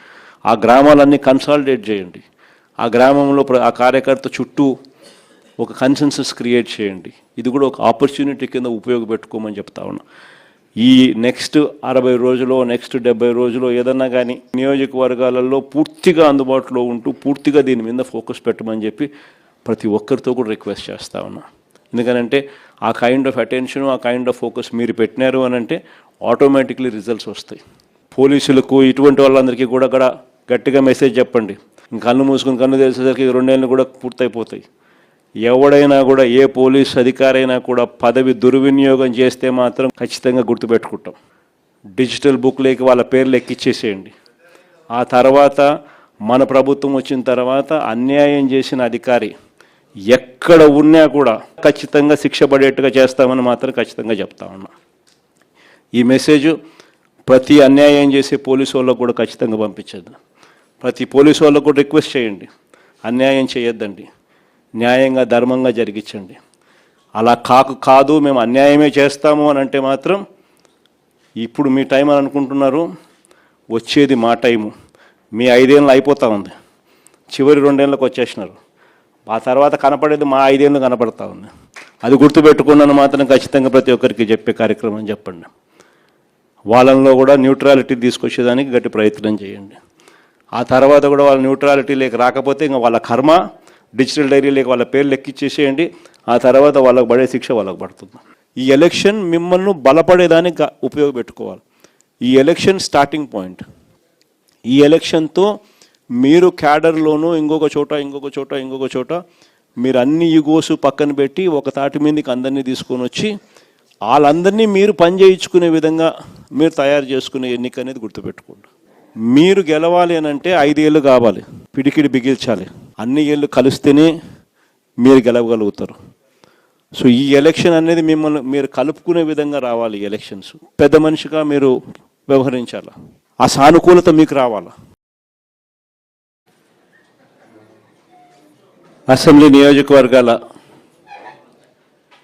ఆ గ్రామాలన్నీ కన్సాలిడేట్ చేయండి. ఆ గ్రామంలో ఆ కార్యకర్త చుట్టూ ఒక కన్సెన్సస్ క్రియేట్ చేయండి. ఇది కూడా ఒక ఆపర్చునిటీ కింద ఉపయోగపెట్టుకోమని చెప్తా ఉన్నా. ఈ నెక్స్ట్ 60 రోజులు, నెక్స్ట్ 70 రోజులు ఏదన్నా కానీ నియోజకవర్గాలలో పూర్తిగా అందుబాటులో ఉంటూ పూర్తిగా దీని మీద ఫోకస్ పెట్టమని చెప్పి ప్రతి ఒక్కరితో కూడా రిక్వెస్ట్ చేస్తా ఉన్నా. ఎందుకనంటే ఆ కైండ్ ఆఫ్ అటెన్షన్, ఆ కైండ్ ఆఫ్ ఫోకస్ మీరు పెట్టినారు అని అంటే ఆటోమేటిక్లీ రిజల్ట్స్ వస్తాయి. పోలీసులకు ఇటువంటి వాళ్ళందరికీ కూడా గట్టిగా మెసేజ్ చెప్పండి. కన్ను మూసుకుని కన్ను తెలిసేసరికి 2 నెలలు కూడా పూర్తయిపోతాయి. ఎవడైనా కూడా ఏ పోలీస్ అధికారైనా కూడా పదవి దుర్వినియోగం చేస్తే మాత్రం ఖచ్చితంగా గుర్తుపెట్టుకుంటాం. డిజిటల్ బుక్లోకి వాళ్ళ పేర్లు ఎక్కిచ్చేసేయండి. ఆ తర్వాత మన ప్రభుత్వం వచ్చిన తర్వాత అన్యాయం చేసిన అధికారి ఎక్కడ ఉన్నా కూడా ఖచ్చితంగా శిక్ష పడేట్టుగా చేస్తామని మాత్రం ఖచ్చితంగా చెప్తా ఉన్నా. ఈ మెసేజ్ ప్రతి అన్యాయం చేసే పోలీసు వాళ్ళకు కూడా ఖచ్చితంగా పంపించద్దు. ప్రతి పోలీసు వాళ్ళకు కూడా రిక్వెస్ట్ చేయండి, అన్యాయం చేయొద్దండి, న్యాయంగా ధర్మంగా జరిగించండి. అలా కాదు మేము అన్యాయమే చేస్తాము అని అంటే మాత్రం ఇప్పుడు మీ టైం అని అనుకుంటున్నారు, వచ్చేది మా టైము. మీ 5 ఏళ్ళు అయిపోతూ ఉంది, చివరి 2 ఏళ్ళకి వచ్చేసినారు. ఆ తర్వాత కనపడేది మా 5 ఏళ్ళు కనపడతా ఉంది. అది గుర్తుపెట్టుకున్నాను మాత్రం ఖచ్చితంగా ప్రతి ఒక్కరికి చెప్పే కార్యక్రమం చెప్పండి. వాళ్ళల్లో కూడా న్యూట్రాలిటీ తీసుకొచ్చేదానికి గట్టి ప్రయత్నం చేయండి. ఆ తర్వాత కూడా వాళ్ళ న్యూట్రాలిటీ లేక రాకపోతే ఇంకా వాళ్ళ కర్మ, డిజిటల్ డైరీ లేక వాళ్ళ పేర్లు ఎక్కిచ్చేసేయండి. ఆ తర్వాత వాళ్ళకు పడే శిక్ష వాళ్ళకు పడుతుంది. ఈ ఎలక్షన్ మిమ్మల్ని బలపడేదానికి ఉపయోగపెట్టుకోవాలి. ఈ ఎలక్షన్ స్టార్టింగ్ పాయింట్. ఈ ఎలక్షన్తో మీరు క్యాడర్లోనూ ఇంకొక చోట మీరు అన్ని ఈగోసు పక్కన పెట్టి ఒక తాటి మీదకి అందరినీ తీసుకొని వచ్చి వాళ్ళందరినీ మీరు పని చేయించుకునే విధంగా మీరు తయారు చేసుకునే ఎన్నిక అనేది గుర్తుపెట్టుకోండి. మీరు గెలవాలి అని అంటే 5 ఏళ్ళు కావాలి, పిడికిడి బిగించాలి. అన్ని ఏళ్ళు కలిస్తేనే మీరు గెలవగలుగుతారు. సో ఈ ఎలక్షన్ అనేది మిమ్మల్ని మీరు కలుపుకునే విధంగా రావాలి. ఈ ఎలక్షన్స్ పెద్ద మనిషిగా మీరు వ్యవహరించాలి. ఆ సానుకూలత మీకు రావాలి. అసెంబ్లీ నియోజకవర్గాల